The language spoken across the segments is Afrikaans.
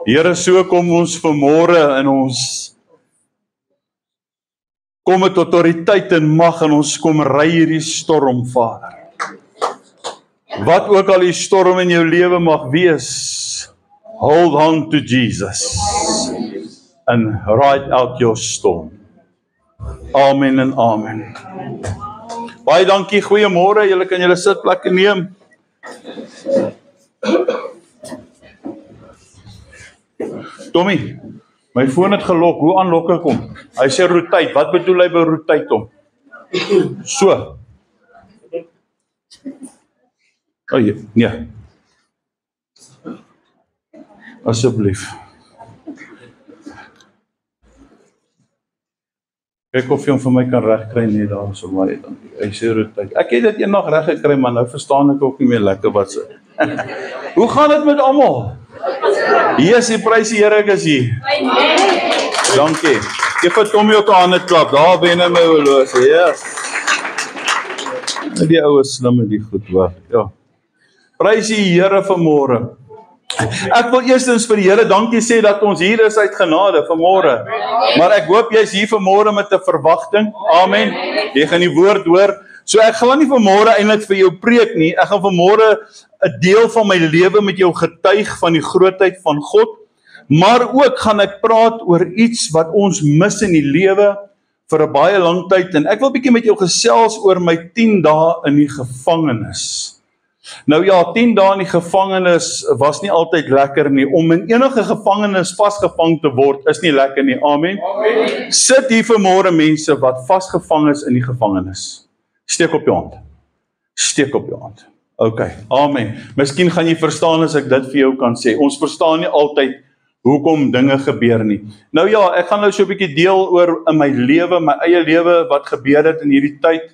Here, so kom ons vanmôre in ons kom met autoriteit en mag en ons kom ry hierdie storm, Vader. Wat ook al die storm in jou lewe mag wees, hold on to Jesus and ride out your storm. Amen en amen. Baie dankie, goeiemôre, julle kan julle sitplekke neem. Tommy, my foon het gelok, hoe aanlok ek hom? Hy sê rotate, wat bedoel hy by rotate hom? So. Oh nee. Asseblief. Kyk of jy hom vir my kan regkry nie daar so maar net dankie. Hy sê rotate. Ek het dit eendag reg gekry, maar nou verstaan ek ook nie meer lekker wat se. Hoe gaan dit met almal? Hier is die prys die Here, ek is hier. Dankie. Geef vir Tommy ook 'n hande klap. Daar binne my horlosie. Yes. Die ou is slim en die goed hoor. Ja. Prys die Here vanmôre. Ek wil eerstens vir die Here dankie sê dat ons hier is uit genade vanmôre. Maar ek hoop jy's hier vanmôre met 'n verwagting. Amen. Jy gaan die woord hoor. So ek gaan nie vanmôre eintlik vir jou preek nie. Ek gaan vanmôre 'n deel van my lewe met jou getuig van die grootheid van God. Maar ook gaan ek praat oor iets wat ons mis in die lewe vir 'n baie lang tyd. En ek wil bietjie met jou gesels oor my 10 dae in die gevangenis. Nou ja, 10 dae in die gevangenis was nie altyd lekker nie. Om in enige gevangenis vasgevang te word is nie lekker nie. Amen. Amen. Sit hier vanmôre mense wat vasgevang is in die gevangenis. Steek op jou hand. Steek op jou hand. OK, amen. Miskien gaan jy verstaan as ek dit vir jou kan sê. Ons verstaan nie altyd hoekom dinge gebeur nie. Nou ja, ek gaan nou so 'n bietjie deel oor in my lewe, my eie lewe, wat gebeur het in hierdie tyd.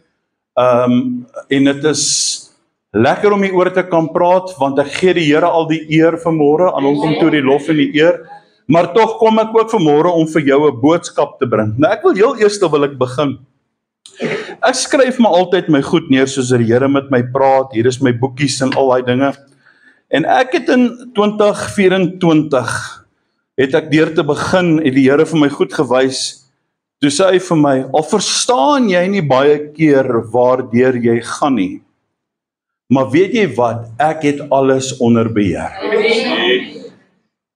En dit is lekker om hieroor te kan praat, want ek gee die Here al die eer vanmôre, aan hom kom toe die lof en die eer. Maar tog kom ek ook vanmôre om vir jou 'n boodskap te bring. Nou ek wil heel eers wil ek begin. Ek skryf maar altyd my goed neer soos die Here met my praat. Hier is my boekies en al daai dinge. En ek het in 2024 het ek deur te begin het die Here vir my goed gewys. Toe sê hy vir my, al verstaan jy nie baie keer waardeur jy gaan nie. Maar weet jy wat? Ek het alles onder beheer.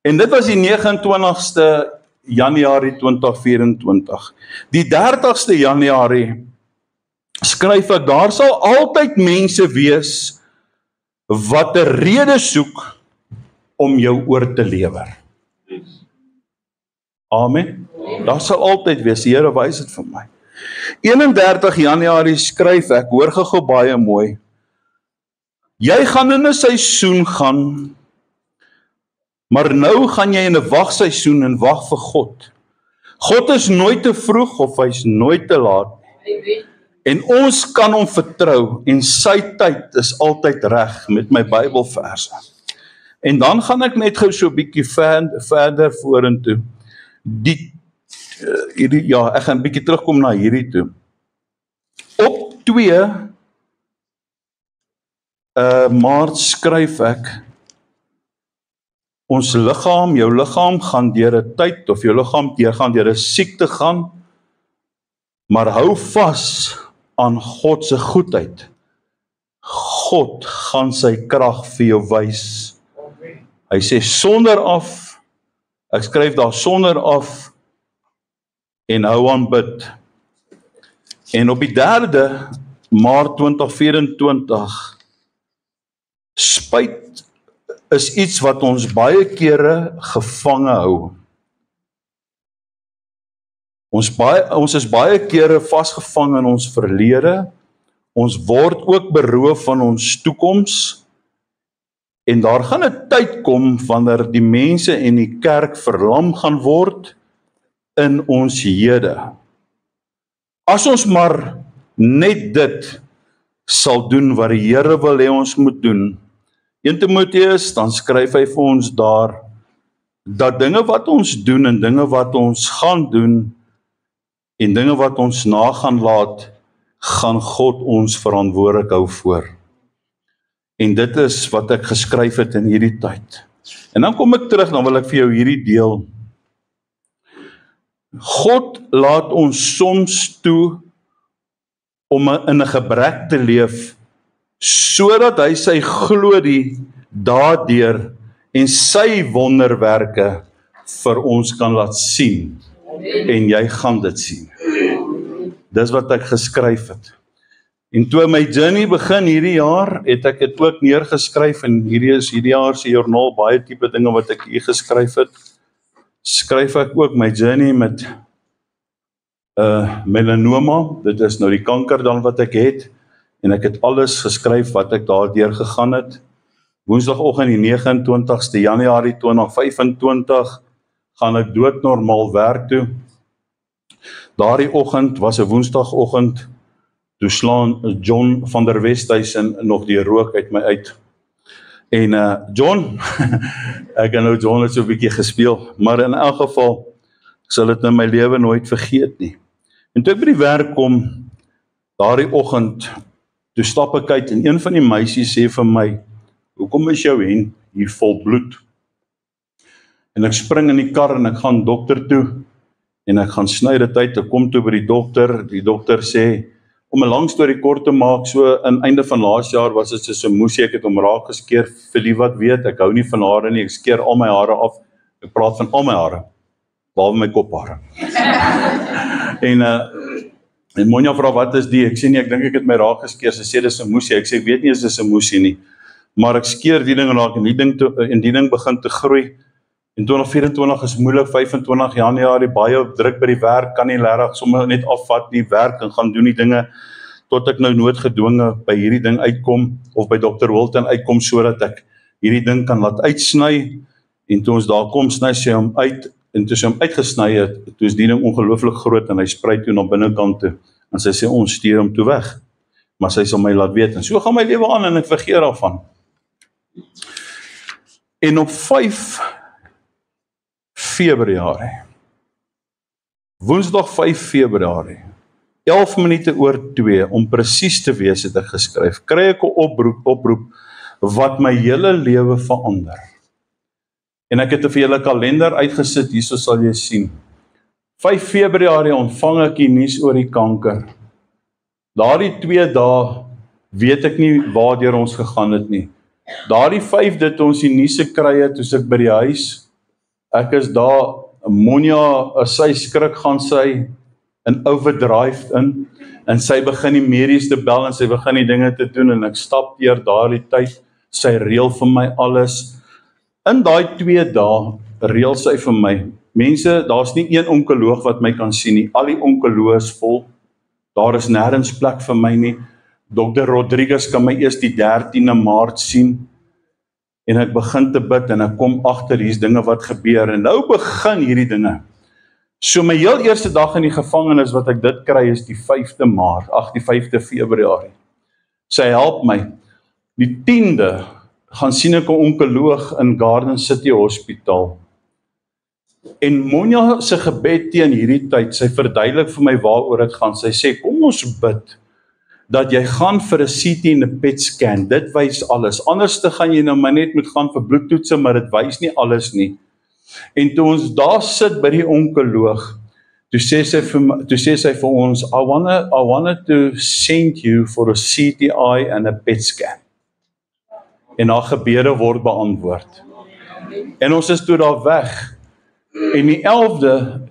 En dit was die 29ste Januarie 2024. Die 30ste Januarie skryf ek, daar sal altyd mense wees wat 'n rede soek om jou oor te lewer. Amen. Daar sal altyd wees, die Here wys dit vir my. 31 Januarie skryf ek, hoor gou baie mooi. Jy gaan in 'n seisoen gaan, maar nou gaan jy in 'n wagseisoen en wag vir God. God is nooit te vroeg of hy's nooit te laat. En ons kan hom vertrou en sy tyd is altyd reg met my Bybelverse. En dan gaan ek net gou so 'n bietjie verder vorentoe. Ek gaan 'n bietjie terugkom na hierdie toe. Op 2 Maart skryf ek, ons liggaam, jou liggaam gaan deur 'n tyd, of jou liggaam gaan deur 'n siekte gaan, maar hou vas aan God se goedheid. God gaan sy krag vir jou wys. Hy sê sonder af, ek skryf daar sonder af, en hou aan bid. En op die 3de Maart 2024, spyt is iets wat ons baie kere gevange hou. Ons is baie kere vasgevang in ons verlede. Ons word ook beroof van ons toekoms. En daar gaan 'n tyd kom wanneer die mense en die kerk verlam gaan word in ons hede. As ons maar net dit sal doen wat die Here wil hê ons moet doen. 1 Timoteus, dan skryf hy vir ons daar, dat dinge wat ons doen en dinge wat ons gaan doen, en dinge wat ons na gaan laat, gaan God ons verantwoordelik hou voor. En dit is wat ek geskryf het in hierdie tyd. En dan kom ek terug, dan wil ek vir jou hierdie deel. God laat ons soms toe om in 'n gebrek te leef, sodat hy sy glorie daardeur en sy wonderwerke vir ons kan laat sien. En jy gaan dit sien. Dis wat ek geskryf het. En toe my journey begin hierdie jaar, het ek dit ook neergeskryf, en hierdie jaar se joernaal, baie tipe dinge wat ek hier geskryf het, skryf ek ook my journey met melanoma, dit is nou die kanker dan wat ek het, en ek het alles geskryf wat ek daardeur gegaan het. Woensdagoggend die 29ste Januarie 2025, gaan ek doodnormaal werk toe. Daardie oggend was 'n woensdagoggend, toe slaan John van der Westhuizen nog die rook uit my uit. En John, ek het nou John het so 'n bietjie gespeel, maar in elk geval, ek sal dit in my lewe nooit vergeet nie. En toe ek by die werk kom, daardie oggend, toe stap ek uit, en een van die meisies sê vir my, hoekom is jou hemp hier vol bloed? En ek spring in die kar en ek gaan dokter toe, en ek gaan sny dit uit, ek kom toe by die dokter sê, om 'n lang storie kort te maak, so aan einde van laas jaar was dit so 'n moesie, ek het hom raak geskeer, vir die wat weet, ek hou nie van hare nie, ek skeer al my hare af, ek praat van al my hare, behalwe my kophare. En Monja vra, wat is die? Ek sê nie, ek dink ek het my raak geskeer, sy sê dis 'n moesie, ek sê, ek weet nie as dis 'n moesie nie, maar ek skeer die ding raak, en die ding begin te groei, en 2024 is moeilik, 25 Januarie, baie druk by die werk, kan nie regtig sommer net afvat die werk, en gaan doen die dinge, tot ek nou noodgedwonge by hierdie ding uitkom, of by Dr. Wilton uitkom, sodat ek hierdie ding kan laat uitsny, en toe ons daar kom, sny sy hom uit, en toe sy hom uitgesny het, toe is die ding ongelooflik groot, en hy sprei toe na binnekant toe, en sy sê, ons stuur hom toe weg, maar sy sal my laat weet, en so gaan my lewe aan, en ek vergeet daarvan. En op 5 Februarie, Woensdag 5 Februarie, 11 minute oor 2, om presies te wees het ek geskryf, kry ek 'n oproep wat my hele lewe verander. En ek het vir julle kalender uitgesit, hierso sal jy sien. 5 Februarie ontvang ek die nuus oor die kanker. Daardie 2 dae weet ek nie waardeur ons gegaan het nie. Daardie 5 dit ons die nuus gekry het, toe ek by die huis, ek is daar, Monja, sy skrik gaan sy in overdrive in, en sy begin die medies te bel, en sy begin die dinge te doen, en ek stap deur daardie tyd, sy reël vir my alles. In daai 2 dae reël sy vir my, mense, daar's nie een onkoloog wat my kan sien nie, al die onkoloë is vol, daar is nêrens plek vir my nie, Dr. Rodriguez kan my eers die 13de Maart sien, en ek begin te bid, en ek kom agter, hier's dinge wat gebeur, en nou begin hierdie dinge. So my heel eerste dag in die gevangenis wat ek dit kry, is die 5de Maart, die 5de Februarie. Sy help my. Die 10de, gaan sien ek 'n onkoloog in Garden City Hospitaal. En Monja se gebed teen hierdie tyd, sy verduidelik vir my waaroor dit gaan. Sy sê, kom ons bid, dat jy gaan vir 'n CT en 'n PET scan, dit wys alles. Anders te gaan jy nou maar net moet gaan vir bloedtoetse, maar dit wys nie alles nie. En toe ons daar sit by die onkoloog, toe sê sy vir ons, I wanted to send you for a CTI and a PET scan. En haar gebede word beantwoord. En ons is toe daar weg. En die 11de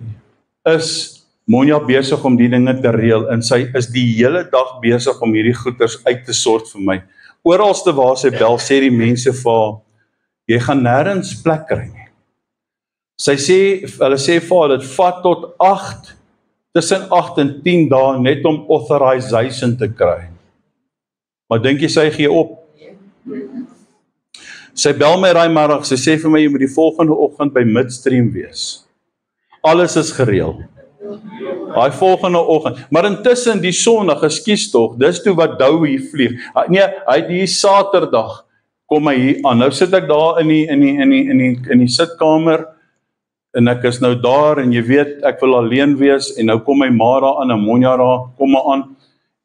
is Monja besig om die dinge te reël, en sy is die hele dag besig om hierdie goeders uit te sort vir my. Oralste waar sy bel, sê die mense vir haar, jy gaan nêrens plek kry nie. Hulle sê vir haar, dit vat tot tussen 8 en 10 dae net om authorization te kry. Maar dink jy sy gee op? Sy bel my daai middag, sy sê vir my, jy moet die volgende oggend by Midstream wees. Alles is gereël. Daai volgende oggend, maar intussen die Sondag, ekskuus tog, dis toe wat Dou hier vlieg. Nee, hy het hier Saterdag kom hy hier aan. Nou sit ek daar in die sitkamer, en ek is nou daar, en jy weet, ek wil alleen wees, en nou kom my ma daar aan, en Monja daar, kom maar aan,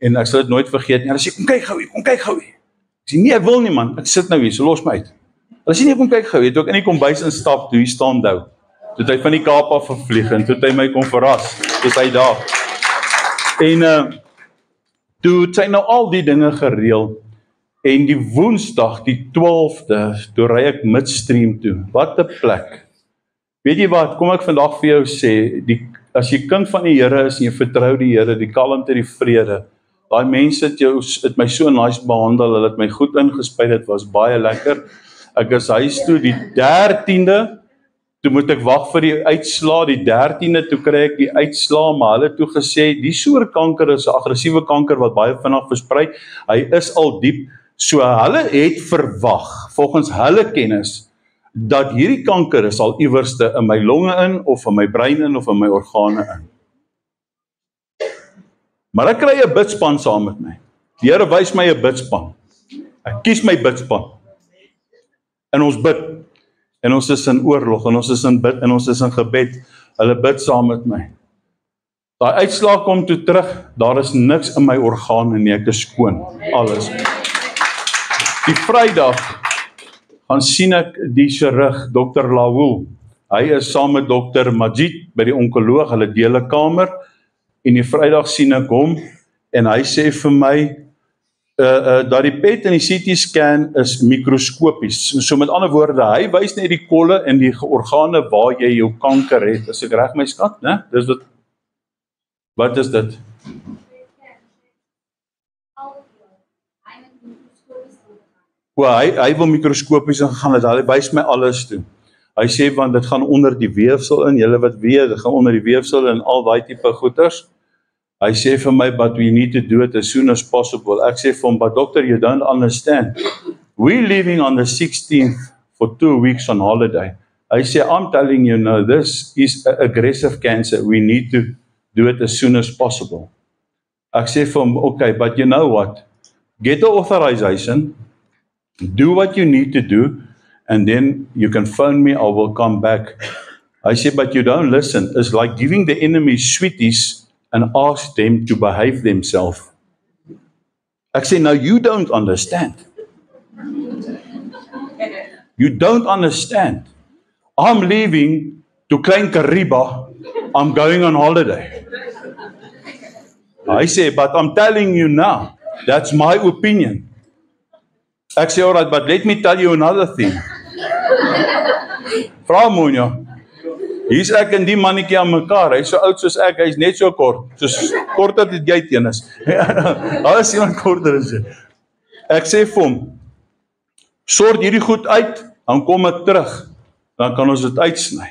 en ek sal dit nooit vergeet nie. Hulle sê, kom kyk gou hier. Ek sê, nee, ek wil nie man, ek sit nou hier, so los my uit. As jy nie kom kyk gou, toe ek in die kombuis instap, toe hy staan dou. Toe hy van die Kaap af vervlieg en toe hy my kom verras, toe hy daar. En toe het hy nou al die dinge gereël. En die Woensdag, die 12de, toe ry ek midstream toe. Wat 'n plek. Weet jy wat, kom ek vandag vir jou sê, as jy kind van die Here is en jy vertrou die Here, die kalmte, die vrede, daai mense het my so nice behandel, hulle het my goed ingespuit, dit was baie lekker. Ek is huis toe, die 13de, toe moet ek wag vir die uitslaa, die 13de, toe kry ek die uitslaa, maar hulle het toe gesê, die soort kanker is 'n aggressiewe kanker wat baie vinnig versprei, hy is al diep, so hulle het verwag, volgens hulle kennis, dat hierdie kanker is al iewerste in my longe in, of in my brein in, of in my organe in. Maar ek kry 'n bidspan saam met my. Die Here wys my 'n bidspan. Ek kies my bidspan. En ons bid. En ons is in oorlog, en ons is in bid, en ons is in gebed. Hulle bid saam met my. Daai uitslag kom toe terug, daar is niks in my organe nie, ek is skoon, alles. Die Vrydag gaan sien ek die chirurg, Dr. Lawul. Hy is saam met Dr. Majid by die onkoloog, hulle deel 'n kamer, en die Vrydag sien ek hom, en hy sê vir my, dat die PET en die CT scan is mikroskopies. So met ander woorde, hy wys net die kolle en die organe waar jy jou kanker het. As ek reg my skat, né? Dis wat is dit? Hy wil mikroskopies ingegaan het, hy wys my alles toe. Hy sê, want dit gaan onder die weefsel in, julle wat weet, dit gaan onder die weefsel en al daai tipe goeders. Hy sê vir my, but we need to do it as soon as possible. Ek sê vir hom, but doctor, you don't understand. We're leaving on the 16th for 2 weeks on holiday. Hy sê, I'm telling you now, this is aggressive cancer. We need to do it as soon as possible. Ek sê vir hom, okay, but you know what? Get the authorization, do what you need to do, and then you can phone me, I will come back. I say, but you don't listen. It's like giving the enemy sweeties and ask them to behave themselves. Ek sê, now you don't understand. You don't understand. I'm leaving to Klein Kariba. I'm going on holiday. I say, but I'm telling you now, that's my opinion. Ek sê, alright, but let me tell you another thing. Vrou Monja, hier's ek en die mannetjie aan mekaar, hy is so oud soos ek, hy is net so kort, soos korter as jy teen is. Daar is iemand korter as jy. Ek sê vir hom, sort hierdie goed uit, dan kom ek terug, dan kan ons dit uitsny.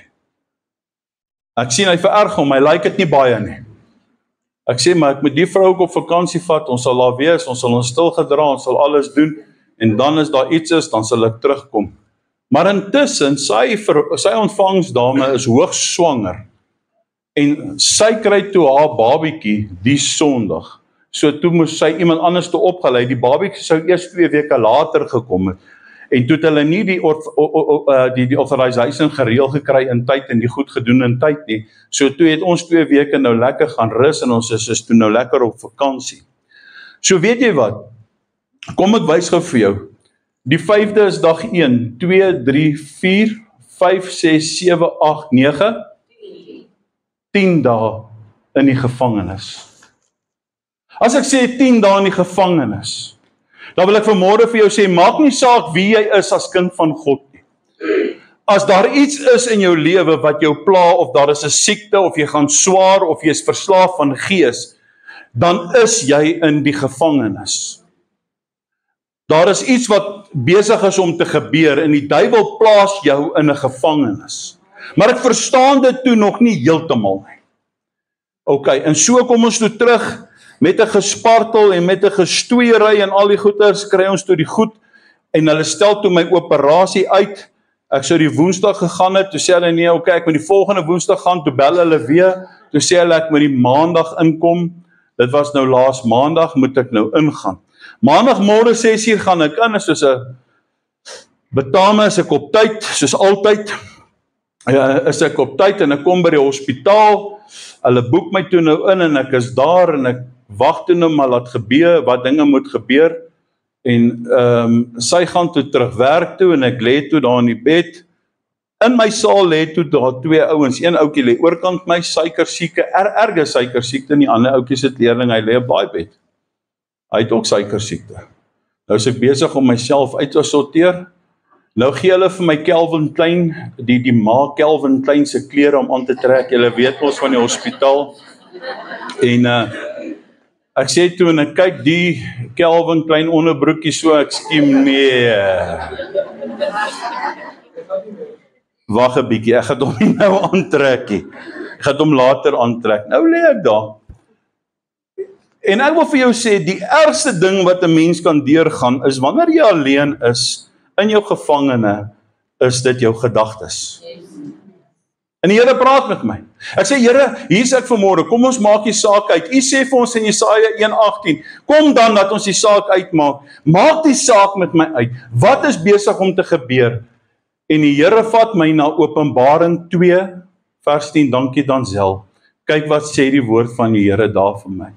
Ek sien hy vererg hom, hy like dit nie baie nie. Ek sê, maar ek moet die vrou ook op vakansie vat, ons sal daar wees, ons sal ons stil gedra, ons sal alles doen, en dan as daar iets is, dan sal ek terugkom. Maar intussen, sy ontvangsdame is hoogswanger, en sy kry toe haar babietjie die Sondag. So toe moes sy iemand anders toe opgelei, die babietjie sou eers 2 weke later gekom het, en toe het hulle nie die authorization gereël gekry in tyd, en die goed gedoen in tyd nie, so toe het ons 2 weke nou lekker gaan rus, en ons is toe nou lekker op vakansie. So weet jy wat, kom ek wys gou vir jou, die 5de is dag 1, 2, 3, 4, 5, 6, 7, 8, 9, 10 dae in die gevangenis. As ek sê 10 dae in die gevangenis, dan wil ek vanmôre vir jou sê, maak nie saak wie jy is as kind van God nie. As daar iets is in jou lewe wat jou pla, of daar is 'n siekte, of jy gaan swaar, of jy is verslaaf van gees, dan is jy in die gevangenis. Daar is iets wat besig is om te gebeur, en die duiwel plaas jou in 'n gevangenis. Maar ek verstaan dit toe nog nie heeltemal nie. Okay, en so kom ons toe terug, met 'n gespartel en met 'n gestoeiery en al die goeders, kry ons toe die goed, en hulle stel toe my operasie uit. Ek sou die Woensdag gegaan het, toe sê hulle nee, okay, ek moet die volgende Woensdag gaan, toe bel hulle weer, toe sê hulle ek moet die Maandag inkom, dit was nou laas Maandag, moet ek nou ingaan. Maandagmôre 6:00 gaan ek in, soos 'n betame is ek op tyd, soos altyd, is ek op tyd, en ek kom by die hospitaal, hulle boek my toe nou in, en ek is daar, en ek wag toe nou maar laat gebeur, wat dinge moet gebeur, En sy gaan toe terug werk toe en ek lê toe daar in die bed. In my saal lê toe daar twee ouens, een ouetjie lê oorkant my, suikersieke, erge suikersiekte, en die ander ouetjie sit leerling, hy lê op daai bed. Hy het ook suikersiekte. Nou is ek besig om myself uit te sorteer. Nou gee hulle vir my Calvin Klein, die ma Calvin Klein se klere om aan te trek. Julle weet ons van die hospitaal. En ek sê toe en ek kyk die Calvin Klein onderbroekie so, ek skiem nee. Wag 'n bietjie, ek gaan hom nie nou aantrek nie. Ek gaan hom later aantrek. Nou lê ek daar. En ek wil vir jou sê, die ergste ding wat 'n mens kan deurgaan, is wanneer jy alleen is, in jou gevangene, is dit jou gedagtes. En die Here praat met my. Ek sê, Here, hier is ek vanmôre, kom ons maak die saak uit. U sê vir ons in Jesaja 1:18, kom dan dat ons die saak uitmaak. Maak die saak met my uit. Wat is besig om te gebeur? En die Here vat my na Openbaring 2, vers 10, dankie Danzel. Kyk wat sê die woord van die Here daar vir my.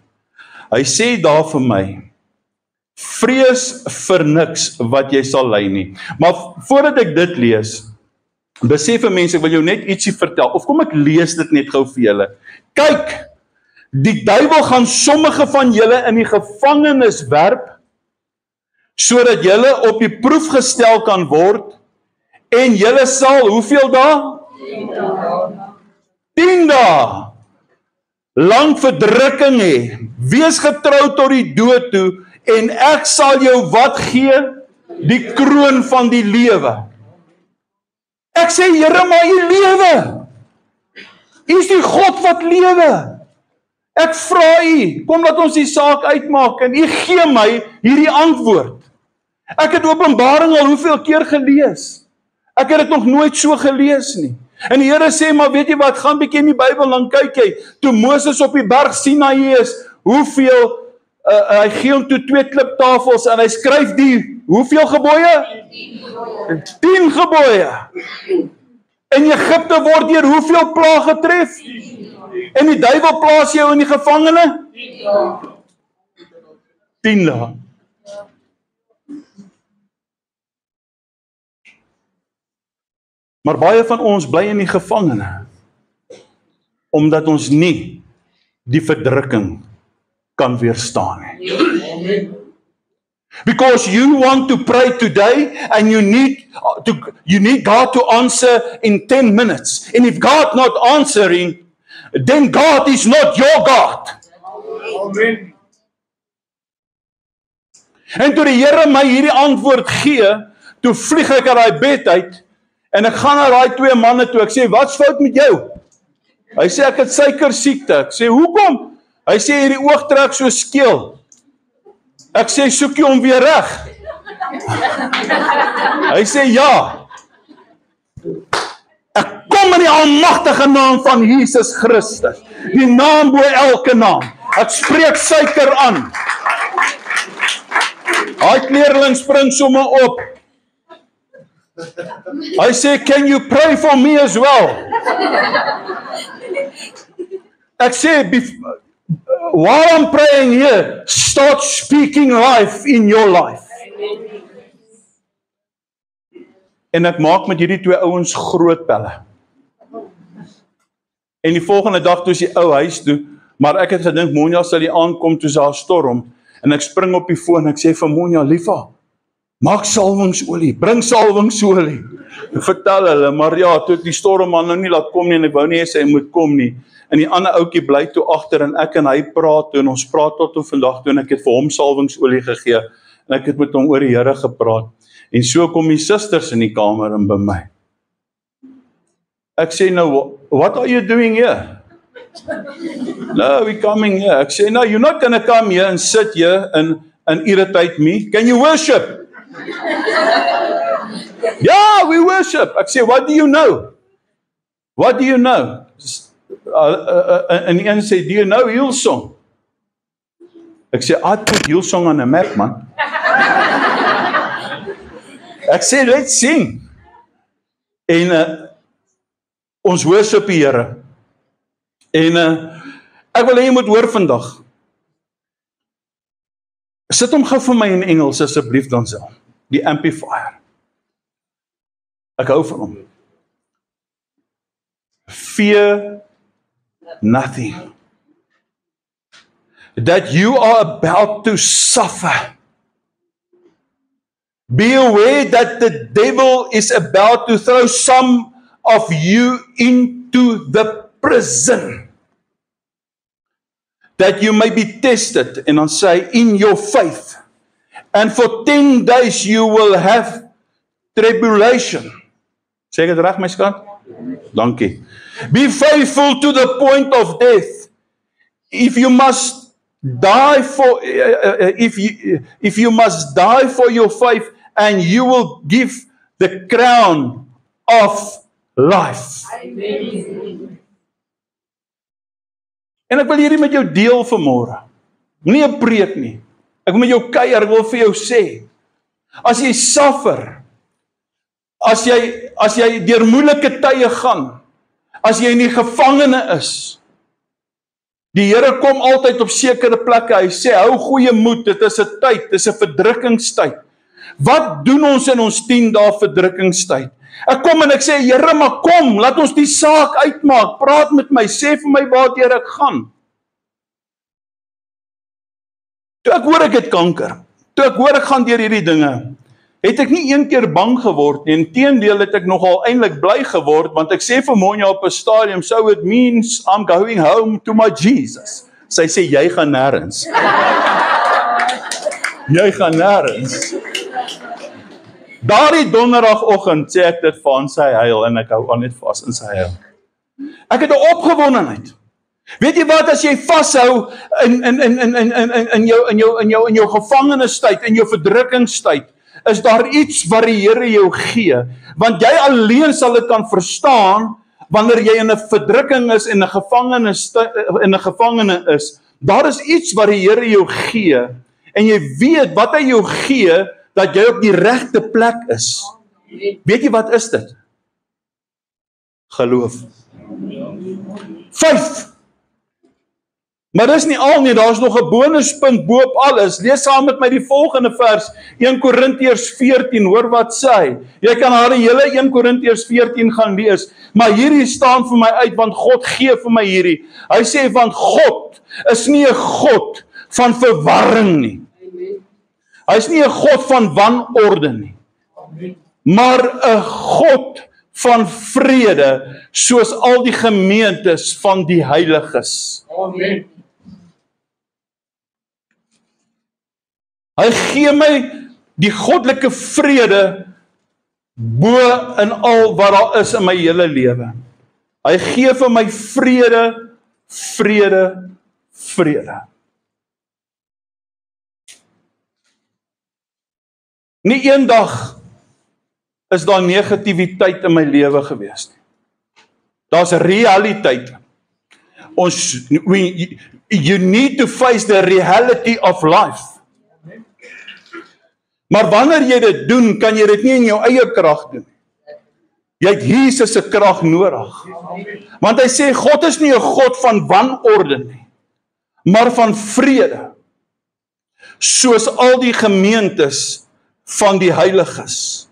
Hy sê daar vir my, vrees vir niks wat jy sal ly nie. Maar voordat ek dit lees, besef 'n mens, ek wil jou net ietsie vertel, of kom ek lees dit net gou vir julle. Kyk, die duiwel gaan sommige van julle in die gevangenis werp, sodat julle op die proef gestel kan word, en julle sal, hoeveel dae? 10 dae. Lang verdrukking hê, wees getrou tot die dood toe, en ek sal jou wat gee? Die kroon van die lewe. Ek sê, Here, maar U lewe. U is die God wat lewe. Ek vra U, kom laat ons die saak uitmaak, en U gee my hierdie antwoord. Ek het Openbaring al hoeveel keer gelees? Ek het dit nog nooit so gelees nie. En die Here sê, maar weet jy wat, gaan bietjie in die Bybel, dan kyk jy, toe Moses op die berg Sinaï is, hoeveel, hy gee hom toe 2 kliptafels, en hy skryf die, hoeveel gebooie? 10 gebooie. In Egipte word deur hoeveel plaag getref? En die duiwel plaas jou in die gevangene? 10 dae. Maar baie van ons bly in die gevangene, omdat ons nie die verdrukking kan weerstaan nie. Because you want to pray today, and you need God to answer in 10 minutes. And if God not answering, then God is not your God. Amen. En toe die Here my hierdie antwoord gee, toe vlieg ek uit daai bed uit, en ek gaan na daai 2 manne toe, ek sê, wat's fout met jou? Hy sê, ek het suikersiekte. Ek sê, hoekom? Hy sê, hierdie oog trek so skeel. Ek sê, soek jy hom weer reg? Hy sê, ja. Ek kom in die almagtige naam van Jesus Christus, die naam bo elke naam. Ek spreek suiker aan. Hy kleerling spring sommer op. Hy sê, can you pray for me as well? Ek sê, while I'm praying here, start speaking life in your life. En ek maak met hierdie 2 ouens groot pelle. En die volgende dag toe is die ou huis toe, maar ek het gedink, Monja sal die aankom toe daar storm, en ek spring op die foon, ek sê vir Monja, liefa, maak salwingsolie, bring salwingsolie. Ek vertel hulle, maar ja, toe die stormman nou nie laat kom nie, en ek wou nie hê hy moet kom nie, en die ander ouetjie bly toe agter, en ek en hy praat toe, en ons praat tot vandag toe, en ek het vir hom salwingsolie gegee, en ek het met hom oor die Here gepraat, en so kom die susters in die kamer en by my. Ek sê nou, what are you doing here? No, we coming here. Ek sê, no, you're not going to come here and sit here and irritate me. Can you worship? Yeah, we worship. Ek sê, what do you know? What do you know? En die een sê, do you know Hillsong? Ek sê, I put Hillsong on a map, man. Ek sê, let's sing. En ons worship die Here. En ek wil hê jy moet hoor vandag. Sit hom gou vir my in Engels asseblief dan sal. Die Amplifier. Ek hou van hom. Fear nothing. That you are about to suffer. Be aware that the devil is about to throw some of you into the prison. That you may be tested, en dan sê in your faith. And for 10 days you will have tribulation. Sê ek dit reg my skat? Dankie. Be faithful to the point of death. If you must die for if you must die for your faith, and you will give the crown of life. Amen. En ek wil hierdie met jou deel vanmôre. Nie 'n preek nie. Ek wil met jou kuier, ek wil vir jou sê, as jy suffer, as jy deur moeilike tye gaan, as jy in die gevangene is, die Here kom altyd op sekere plekke, hy sê, hou goeie moed, dit is 'n tyd, dit is 'n verdrukkingstyd. Wat doen ons in ons 10 dae verdrukkingstyd? Ek kom en ek sê, Here, maar kom, laat ons die saak uitmaak, praat met my, sê vir my waartoe ek gaan. Toe ek hoor ek het kanker, toe ek hoor ek gaan deur hierdie dinge, het ek nie een keer bang geword nie, inteendeel het ek nogal eintlik bly geword, want ek sê vir Monja op 'n stadium, so it means I'm going home to my Jesus. Sy sê, jy gaan nêrens. Jy gaan nêrens. Daardie donderdagoggend sê ek dit vir aan sy huil, en ek hou aan net vas in sy huil. Ek het 'n opgewondenheid. Weet jy wat, as jy vashou in jou gevangenestyd, in jou verdrukkingstyd, is daar iets wat die Here jou gee, want jy alleen sal dit kan verstaan, wanneer jy in 'n verdrukking is, en 'n gevangene is, daar is iets wat die Here jou gee, en jy weet wat hy jou gee, dat jy op die regte plek is. Weet jy wat is dit? Geloof. 5. Maar dis nie al nie, daar is nog 'n bonuspunt bo op alles. Lees saam met my die volgende vers, 1 Korintiërs 14, hoor wat sê hy. Jy kan haar die hele 1 Korintiërs 14 gaan lees, maar hierdie staan vir my uit, want God gee vir my hierdie. Hy sê, want God is nie 'n God van verwarring nie. Hy is nie 'n God van wanorde nie, maar 'n God van vrede, soos al die gemeentes van die heiliges. Amen. Hy gee my die goddelike vrede bo in al wat daar is in my hele lewe. Hy gee vir my vrede, vrede, vrede. Nie eendag is daar negativiteit in my lewe gewees nie. Daar's 'n realiteit. You need to face the reality of life. Maar wanneer jy dit doen, kan jy dit nie in jou eie krag doen. Jy het Jesus se krag nodig. Want hy sê, God is nie 'n God van wanorde nie, maar van vrede. Soos al die gemeentes van die heiliges.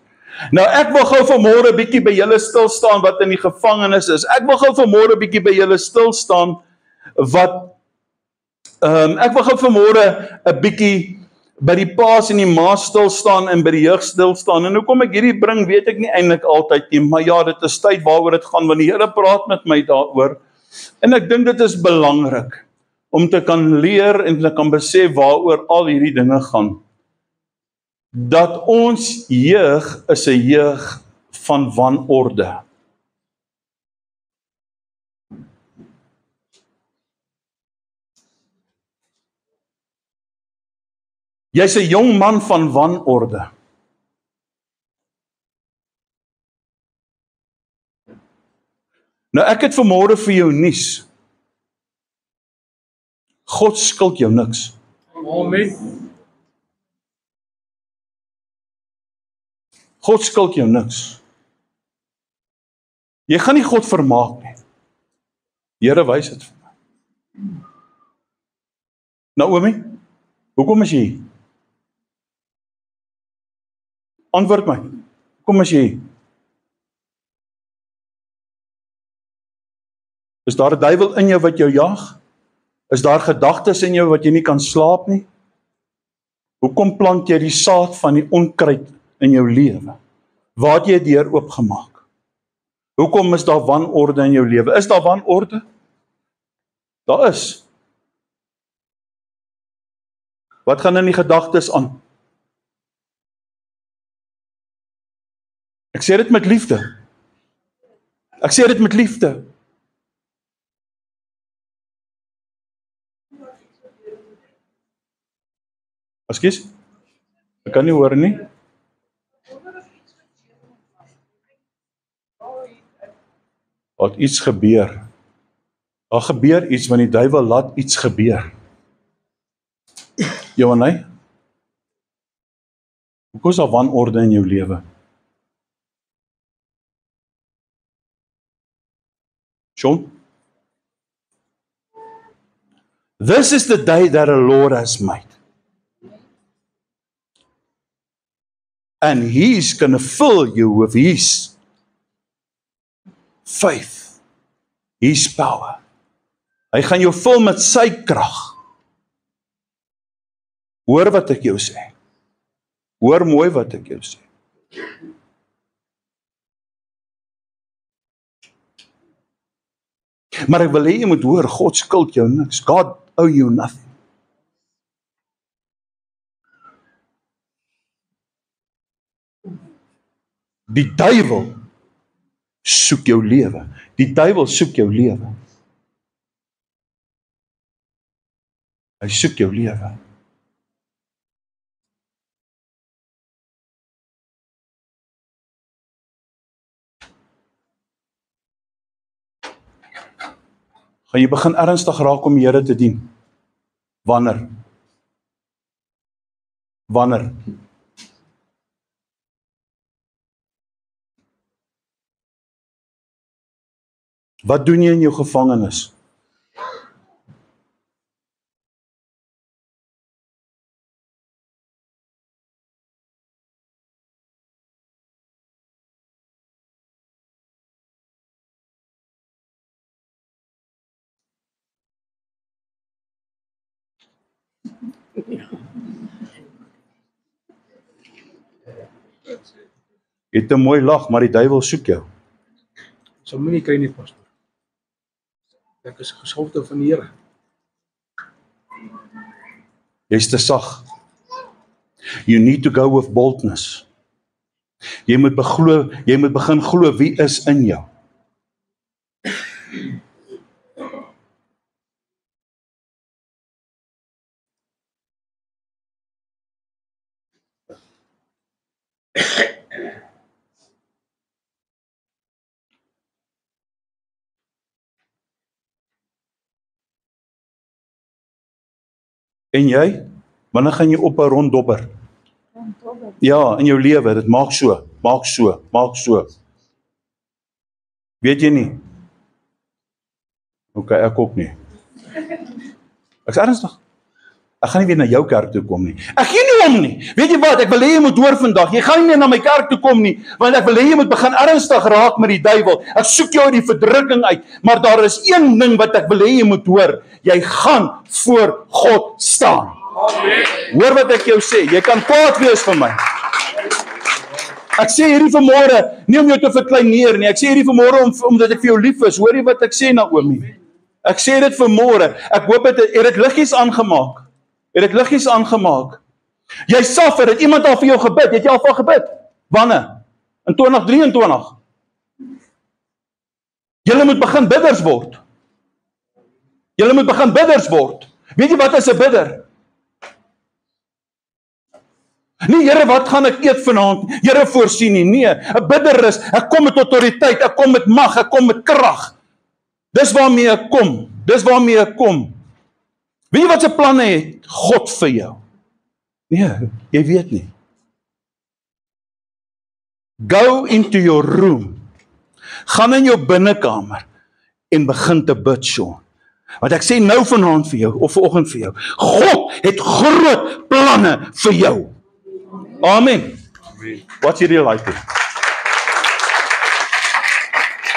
Nou ek wil gou vanmôre bietjie by julle stil staan wat in die gevangenis is. Ek wil gou vanmôre bietjie by julle stil staan wat ek wil gou vanmôre 'n bietjie by die paas en die maas stil staan en by die jeug stil staan. En hoekom ek hierdie bring, weet ek nie eintlik altyd nie, maar ja, dit is tyd waaroor dit gaan, want die Here praat met my daaroor. En ek dink dit is belangrik om te kan leer en te kan besef waaroor al hierdie dinge gaan. Dat ons jeug is 'n jeug van wanorde. Jy's 'n jong man van wanorde. Nou ek het vanmôre vir jou nuus. God skuld jou niks. Amen. God skuld jou niks. Jy gaan nie God vermaak nie. Die Here wys dit vir my. Naomi, hoekom is jy hier? Antwoord my. Kom as jy hier. Is daar 'n duiwel in jou wat jou jag? Is daar gedagtes in jou wat jy nie kan slaap nie? Hoekom plant jy die saad van die onkruid in jou lewe? Waar het jy die deur oopgemaak? Hoekom is daar wanorde in jou lewe? Is daar wanorde? Daar is. Wat gaan in die gedagtes aan? Ek sê dit met liefde. Ek sê dit met liefde. Ekskuus? Ek kan nie hoor nie. Wat iets gebeur. Daar gebeur iets, want die duiwel laat iets gebeur. Johanay? Hoekom is daar wanorde in jou lewe? Sean? This is the day that the Lord has made. And He's going to fill you with His faith, His power. Hy gaan jou vul met sy krag. Hoor wat ek jou sê. Hoor mooi wat ek jou sê. Maar ek wil hê jy moet hoor, God skuld jou niks. God owe you nothing. Die duiwel soek jou lewe. Die duiwel soek jou lewe. Hy soek jou lewe. Gaan jy begin ernstig raak om die Here te dien? Wanneer? Wanneer? Wat doen jy in jou gevangenis? Jy het 'n mooi lag, maar die duiwel soek jou. Sal my nie kry nie, pastor. Ek is 'n gesalfde van die Here. Jy's te sag. You need to go with boldness. Jy moet begin glo wie is in jou. En jy? Wanneer gaan jy op 'n ronddobber? Ja, in jou lewe, dit maak so. Weet jy nie? OK, ek ook nie. Ek's ernstig. Ek gaan nie weer na jou kerk toe kom nie. Ek gee nie om nie. Weet jy wat, ek wil hê jy moet hoor vandag. Jy gaan nie meer na my kerk toe kom nie, want ek wil hê jy moet begin ernstig raak met die duiwel. Ek soek jou uit die verdrukking uit, maar daar is een ding wat ek wil hê jy moet hoor. Jy gaan voor God staan. Amen. Hoor wat ek jou sê, jy kan kwaad wees vir my. Ek sê hierdie vanmôre, nie om jou te verkleineer nie. Ek sê hierdie vanmôre omdat ek vir jou lief is. Hoor jy wat ek sê, Naomi? Ek sê dit vanmôre. Ek hoop het dit liggies aangemaak. Het dit liggies aangemaak. Jy suffer, het iemand al vir jou gebid? Het jy al vir gebid? Wanneer? In 2023. Julle moet begin bidders word. Julle moet begin bidders word. Weet jy wat is 'n bidder? Nee, Here, wat gaan ek eet vanaand? Here, voorsien nie. Nee, 'n bidder is, ek kom met autoriteit, ek kom met mag, ek kom met krag. Dis waarmee ek kom. Dis waarmee ek kom. Weet jy wat se planne het God vir jou? Nee, jy weet nie. Go into your room. Gaan in jou binnekamer en begin te bid, Sean. Want ek sê nou vanaand vir jou, of vanoggend vir jou, God het groot planne vir jou. Amen. Wat's hierdie laaitjie?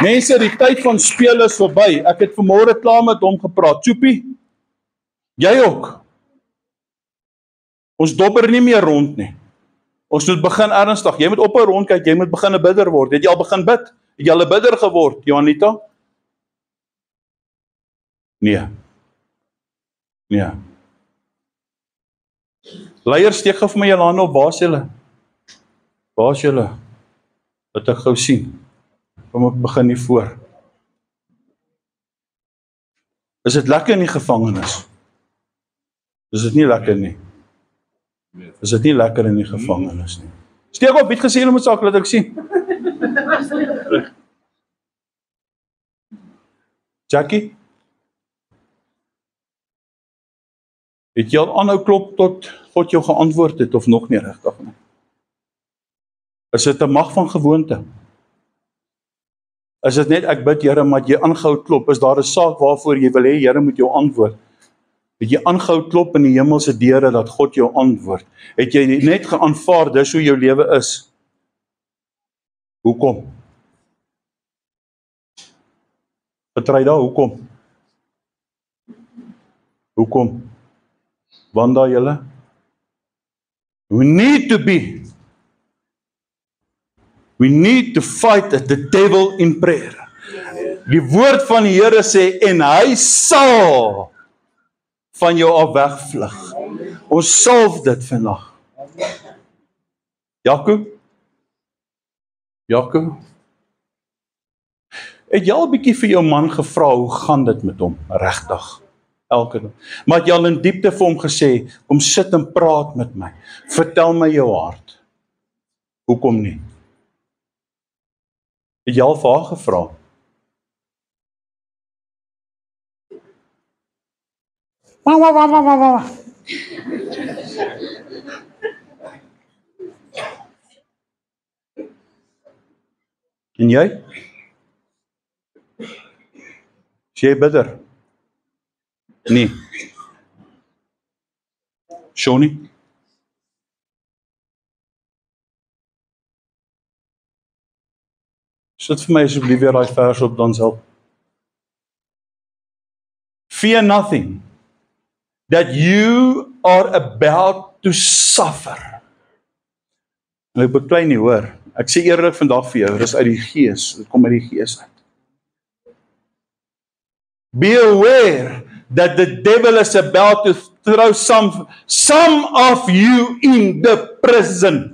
Mense, die tyd van speel is verby. Ek het vanmôre klaar met hom gepraat. Tjoepie, jy ook. Ons dobber nie meer rond nie. Ons moet begin ernstig. Jy moet ophou rondkyk, jy moet begin 'n bidder word. Het jy al begin bid? Het jy al 'n bidder geword, Johanita? Nee. Nee. Leiers, steek gou vir my julle hande op. Waar is julle? Waar is julle? Wat ek gou sien. Kom ek begin hier voor. Is dit lekker in die gevangenis? Is dit nie lekker nie? Is dit nie lekker in die gevangenis nie? Steek op, het gesê, julle moet saak, laat ek sien. Jackie? Het jy al aanhou klop tot God jou geantwoord het, of nog nie regtig nie? Is dit 'n mag van gewoonte? Is dit net, ek bid Here, maar jy aangehou klop, is daar 'n saak waarvoor jy wil hê, Here moet jou antwoord? Het jy aangehou klop in die hemelse deure, dat God jou antwoord? Het jy net geaanvaar, dis hoe jou lewe is? Hoekom? Vertry daar, hoekom? Hoekom? Want daar julle? We need to fight the devil in prayer. Die woord van die Here sê, en hy sal van jou af wegvlug. Ons salf dit vandag. Jaco? Het jy al 'n bietjie vir jou man gevra, hoe gaan dit met hom? Regtig. Elke dag. Maar het jy al in diepte vir hom gesê, kom sit en praat met my. Vertel my jou hart. Hoekom nie? Het jy al vir haar gevra? En jy? Is jy bidder? Nee. Shoni? Sit vir my asseblief weer daai vers op, dan help. Fear nothing, that you are about to suffer. En ek beklei nie, hoor. Ek sê eerlik vandag vir jou, dis uit die gees, dit kom uit die gees uit. Be aware that the devil is about to throw some of you in the prison.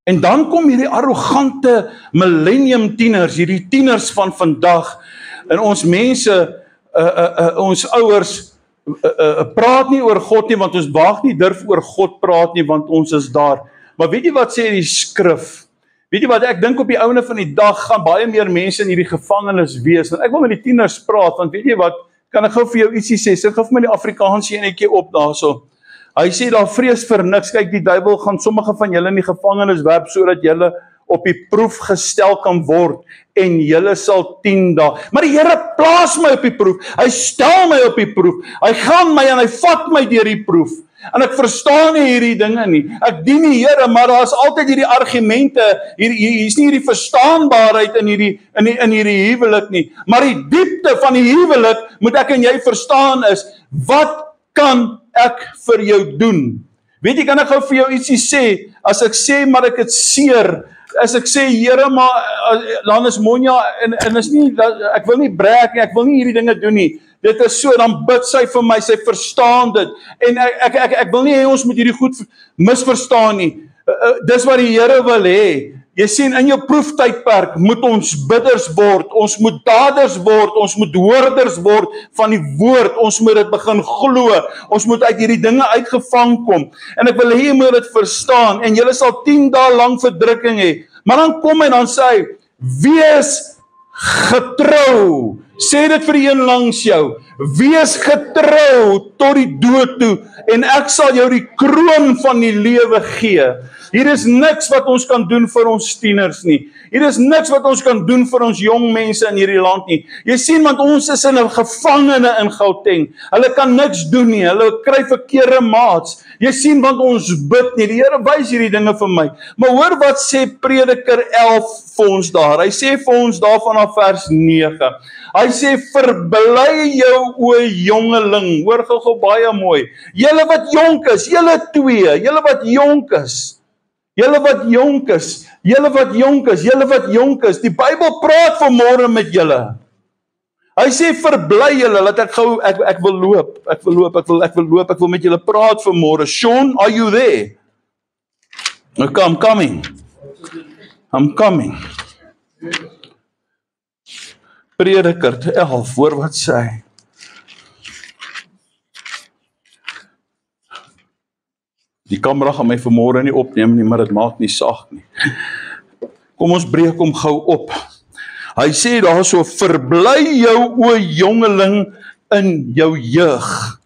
En dan kom hierdie arrogante millennium tieners, hierdie tieners van vandag, en ons mense, ons ouers, praat nie oor God nie, want ons waag nie durf oor God praat nie, want ons is daar. Maar weet jy wat sê die skrif? Weet jy wat, ek dink op die ouene van die dag, gaan baie meer mense in hierdie gevangenis wees, en ek wil met die tieners praat, want weet jy wat, kan ek gou vir jou ietsie sê, sê gou vir my die Afrikaanse enetjie op daarso. Hy sê daar vrees vir niks, kyk die duiwel gaan sommige van julle in die gevangenis werp, sodat julle op die proef gestel kan word, en julle sal 10 dae. Maar die Here plaas my op die proef, hy stel my op die proef, hy gaan my en hy vat my deur die proef, en ek verstaan nie hierdie dinge nie, ek dien die Here, maar daar is altyd hierdie argumente, hier is nie hierdie verstaanbaarheid in hierdie huwelik nie, maar die diepte van die huwelik, moet ek en jy verstaan is, wat kan ek vir jou doen? Weet jy, kan ek gou vir jou ietsie sê, as ek sê, maar ek het seer, as ek sê, Here, maar, Lanus Monja, en is nie, ek wil nie brek nie, ek wil nie hierdie dinge doen nie, dit is so, dan bid sy vir my, sy verstaan dit, en ek wil nie hê ons moet hierdie goed misverstaan nie, dis wat die Here wil hê. Jy sien, in jou proeftydperk moet ons bidders word, ons moet daders word, ons moet hoorders word van die woord, ons moet dit begin glo, ons moet uit hierdie dinge uitgevang kom, en ek wil hê jy moet dit verstaan, en julle sal 10 dae lang verdrukking hê, maar dan kom hy, dan sê hy, wees getrou, Sê dit vir die een langs jou. Wees getrou tot die dood toe en ek sal jou die kroon van die lewe gee. Hier is niks wat ons kan doen vir ons tieners nie. Hier is niks wat ons kan doen vir ons jong mense in hierdie land nie. Jy sien, want ons is in 'n gevangene in Gauteng. Hulle kan niks doen nie. Hulle kry verkeerde maats. Jy sien, want ons bid nie. Die Here wys hierdie dinge vir my. Maar hoor wat sê Prediker 11 vir ons daar. Hy sê vir ons daar vanaf vers 9. Hy sê, verbly jou o jongeling. Hoor gou baie mooi. Julle wat jonk is, julle twee, julle wat jonk is. Julle wat jonk is, julle wat jonk is, julle wat jonk is. Die Bybel praat vanmôre met julle. Hy sê verbly julle, laat ek gou ek wil loop. Ek wil met julle praat vanmôre. Sean, are you there? Okay, I'm coming. Prediker 11, hoor wat sê hy. Die kamera gaan my vanmôre nie opneem nie, maar dit maak nie saak nie. Kom ons breek hom gou op. Hy sê daarso, verbly jou o jongeling in jou jeug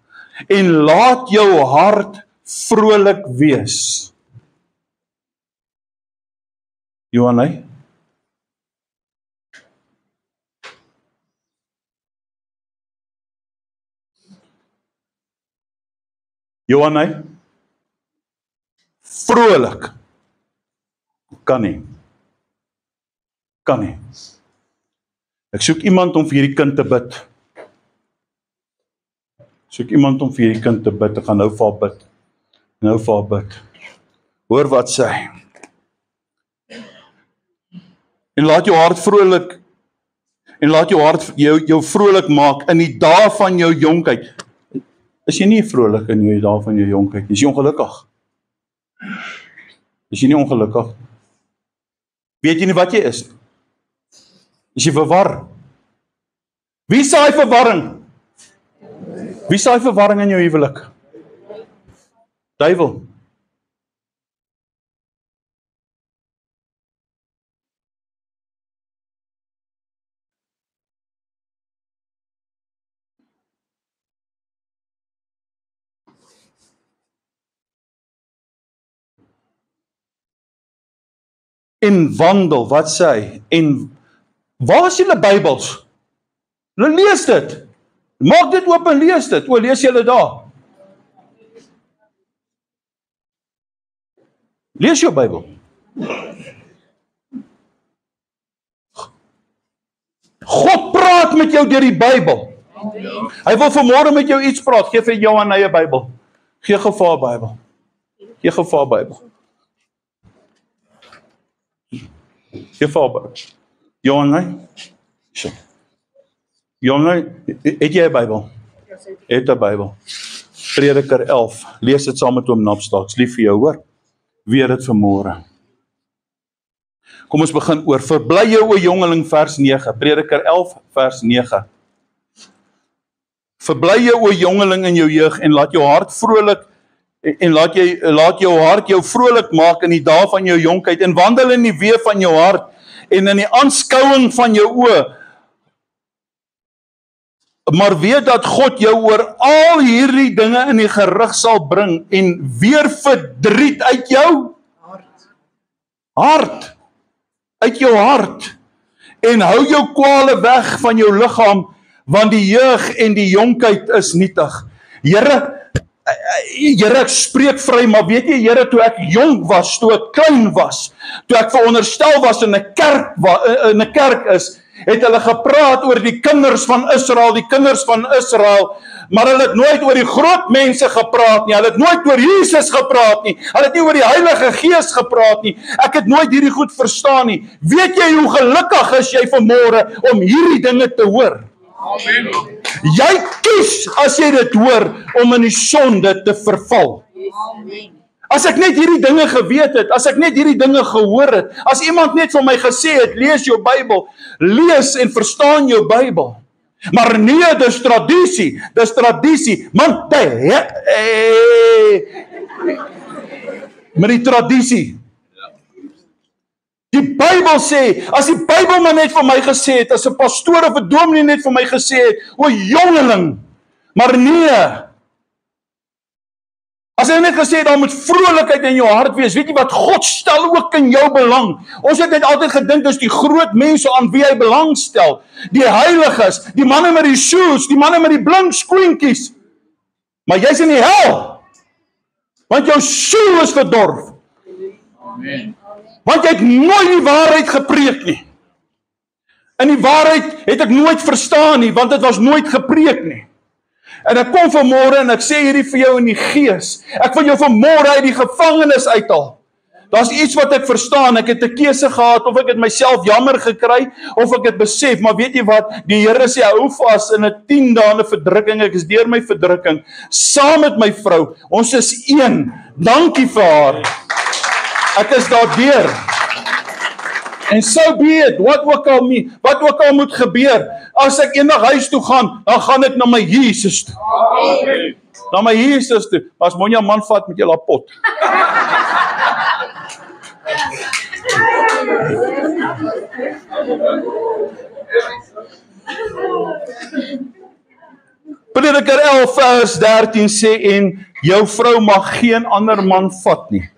en laat jou hart vrolik wees. Johannes? Johannes? Vrolik. Kan nie. Ek soek iemand om vir hierdie kind te bid. Ek gaan nou vir haar bid. Hoor wat sê hy. En laat jou hart vrolik, en laat jou hart jou vrolik maak in die dae van jou jonkheid. Is jy nie vrolik in die dae van jou jonkheid? Is jy ongelukkig? Is jy nie ongelukkig? Weet jy nie wat jy is? Is jy verwar? Wie saai verwarring? Wie saai verwarring in jou huwelik? Duiwel. En wandel, wat sê hy? En waar is julle Bybels? Lees dit. Maak dit oop en lees dit. Lees julle daar. Lees jou Bybel. God praat met jou deur die Bybel. Hy wil vanmôre met jou iets praat. Geef vir jou 'n eie Bybel. Gee gou vir haar Bybel. Johannes, het jy 'n Bybel? Het 'n Bybel. Prediker 11. Lees dit saam met hom napstaaks. Lief vir jou, hoor. Weer dit vanmôre. Kom ons begin oor verbly jou o jongeling vers 9. Prediker 11 vers 9. Verbly jou o jongeling in jou jeug en laat jou hart vrolik en laat jou hart jou vrolik maak in die dae van jou jonkheid en wandel in die weë van jou hart en in die aanskouing van jou oë. Maar weet dat God jou oor al hierdie dinge in die gerig sal bring en weer verdriet uit jou hart. Uit jou hart. En hou jou kwale weg van jou liggaam, want die jeug en die jonkheid is nietig. Here, ek spreek vry, maar weet jy, Here, toe ek jonk was, toe ek klein was, toe ek veronderstel was in 'n kerk is, het hulle gepraat oor die kinders van Israel, maar hulle het nooit oor die groot mense gepraat nie, hulle het nooit oor Jesus gepraat nie, hulle het nie oor die Heilige Gees gepraat nie, ek het nooit hierdie goed verstaan nie. Weet jy hoe gelukkig is jy vanmôre om hierdie dinge te hoor? Amen. Jy kies, as jy dit hoor, om in die sonde te verval. Amen. As ek net hierdie dinge geweet het, as ek net hierdie dinge gehoor het, as iemand net vir my gesê het, lees jou Bybel, lees en verstaan jou Bybel. Maar nee, dis tradisie, man, met die tradisie. Die Bybel sê, as die Bybel maar net vir my gesê het, as 'n pastoor of 'n dominee net vir my gesê het, o jongeling, maar nee. As hy net gesê het, daar moet vrolikheid in jou hart wees, weet jy wat, God stel ook in jou belang. Ons het net altyd gedink, dis die groot mense aan wie hy belang stel, die heiliges, die manne met die shoes, die manne met die blink skoentjies, maar jy's in die hel, want jou siel is verdorf. Amen. Want jy het nooit die waarheid gepreek nie. En die waarheid het ek nooit verstaan nie, want dit was nooit gepreek nie. En ek kom vanmôre en ek sê hierdie vir jou in die gees. Ek wil jou vanmôre uit die gevangenis uithaal. Daar's iets wat ek verstaan, ek het 'n keuse gehad, of ek het myself jammer gekry, of ek het besef, maar weet jy wat, die Here sê, hou vas in 'n 10 dae verdrukking, ek is deur my verdrukking, saam met my vrou, ons is een, dankie vir haar. Ek is daardeur. En so be it, wat ook al moet gebeur, as ek eendag huis toe gaan, dan gaan ek na my Jesus toe. Amen. Na my Jesus toe. As Monja man vat met julle pot. Prediker 11 vers 13 sê, en jou vrou mag geen ander man vat nie.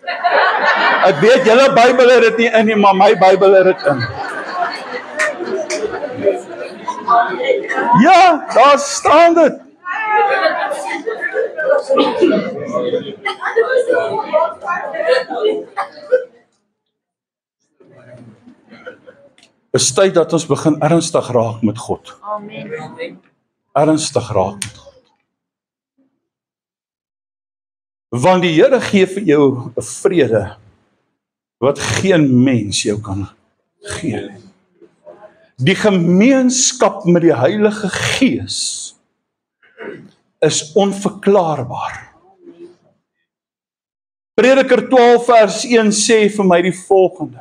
Ek weet, julle Bybel het dit nie in nie, maar my Bybel het dit in. Ja, daar staan dit. Is tyd dat ons begin ernstig raak met God. Amen. Ernstig raak met God. Want die Here gee vir jou 'n vrede wat geen mens jou kan gee nie. Die gemeenskap met die Heilige Gees is onverklaarbaar. Prediker 12 vers 1 sê vir my die volgende.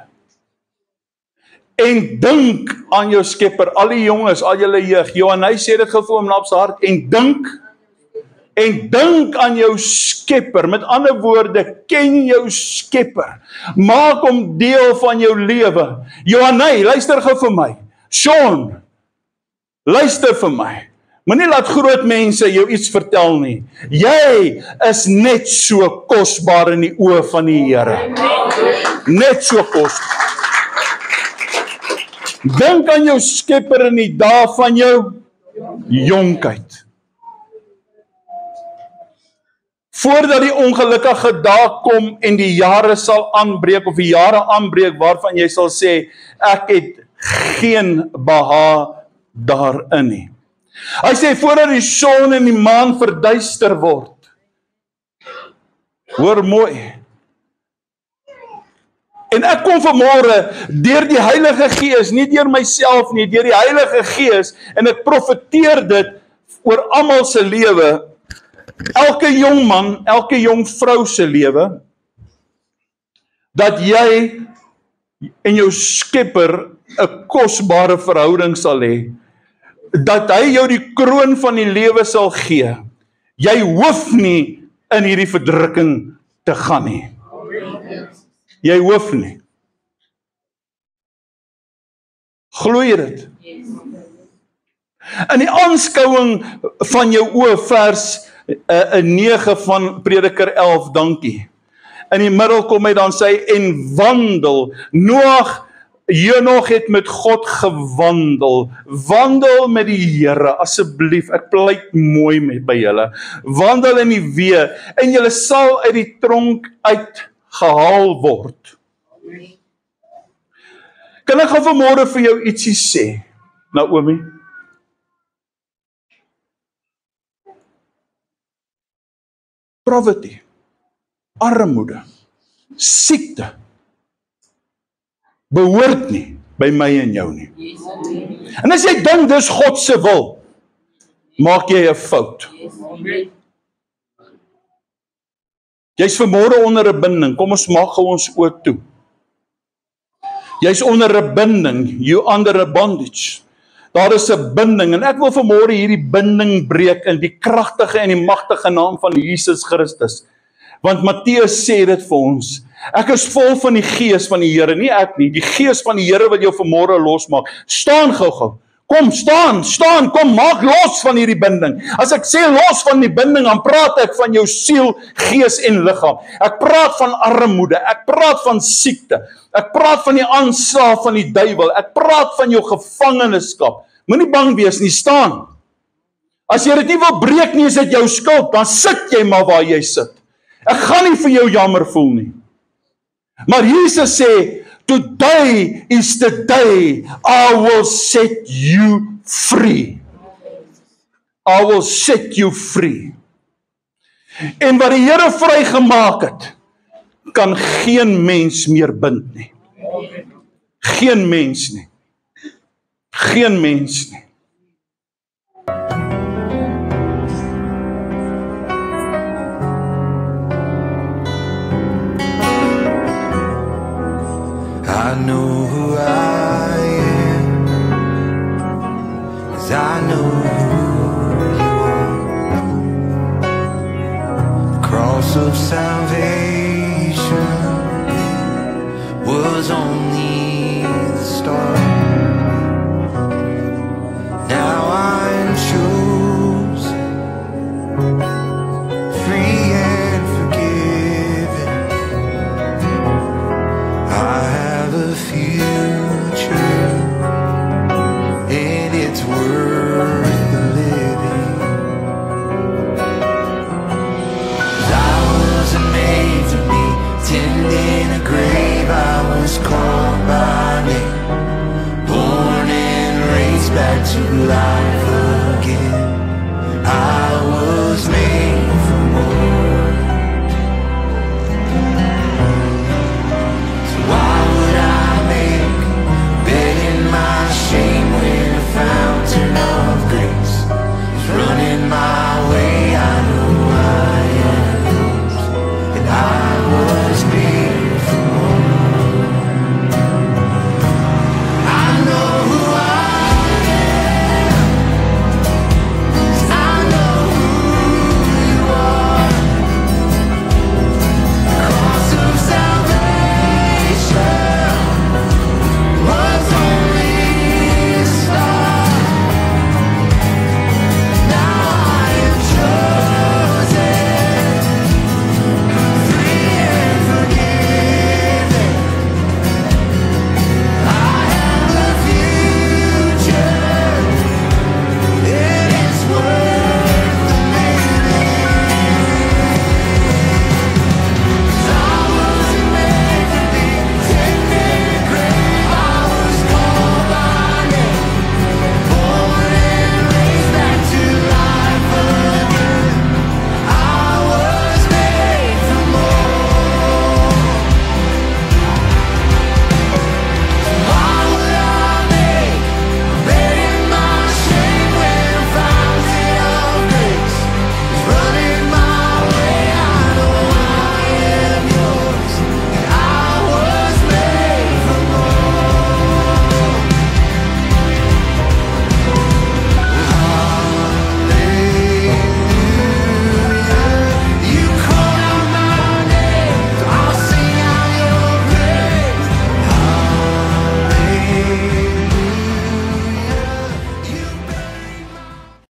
En dink aan jou Skepper, al die jonges, al julle jeug. Johannes sê dit gou vir hom na op sy hart. En dink aan jou Skepper. Met ander woorde, ken jou Skepper. Maak hom deel van jou lewe. Johannes, luister gou vir my. Sean, luister vir my. Moenie laat groot mense jou iets vertel nie. Jy is net so kosbaar in die oë van die Here. Net so kosbaar. Dink aan jou Skepper in die dae van jou jonkheid. Voordat die ongelukkige dag kom en die jare sal aanbreek, of die jare aanbreek waarvan jy sal sê, ek het geen behaag daarin nie. Hy sê, voordat die son en die maan verduister word. Hoor mooi. En ek kom vanmôre deur die Heilige Gees, nie deur myself nie, deur die Heilige Gees, en ek profeteer dit oor almal se lewe, elke jong man, elke jong vrou se lewe, dat jy en jou Skepper 'n kosbare verhouding sal hê, dat hy jou die kroon van die lewe sal gee. Jy hoef nie in hierdie verdrukking te gaan nie. Jy hoef nie. Glo jy dit? In die aanskouing van jou oë, vers 9 van Prediker 11, dankie. In die middel kom hy dan sê, en wandel. Henoch het met God gewandel. Wandel met die Here, asseblief. Ek pleit mooi by julle. Wandel in die weë, en julle sal uit die tronk uitgehaal word. Kan ek gou vanmôre vir jou ietsie sê, Naomi? Poverty, armoede, siekte, behoort nie by my en jou nie. En as jy dink dis God se wil, maak jy 'n fout. Jy's vanmôre onder 'n binding, kom ons maak gou ons oë toe. Jy's onder 'n binding, you under a bondage. Daar is 'n binding, en ek wil vanmôre hierdie binding breek in die kragtige en die magtige naam van Jesus Christus. Want Matteus sê dit vir ons, Ek is vol van die gees van die Here, nie ek nie. Die gees van die Here wat jou vanmôre losmaak. Staan gou-gou. Kom, staan, kom, maak los van hierdie binding. As ek sê los van die binding, dan praat ek van jou siel, gees en liggaam. Ek praat van armoede, ek praat van siekte, ek praat van die aanslag van die duiwel, ek praat van jou gevangenskap. Moenie bang wees nie, staan. As jy dit nie wil breek nie, is dit jou skuld, dan sit jy maar waar jy sit. Ek gaan nie vir jou jammer voel nie. Maar Jesus sê, today is the day I will set you free. I will set you free. En wat die Here vrygemaak het, kan geen mens meer bind nie. Geen mens nie. Geen mens nie. I know who I am, 'cause I know who you are. The cross of salvation was only the start. Now I'm chosen, free and forgiven. I have a future, and it's worth the living. 'Cause I wasn't made to be tended in a grave. I was called by name, born and raised back to life again. I was made for more. So why would I make begging my shame when a fountain of grace is running my way? I know I am yours, and I was made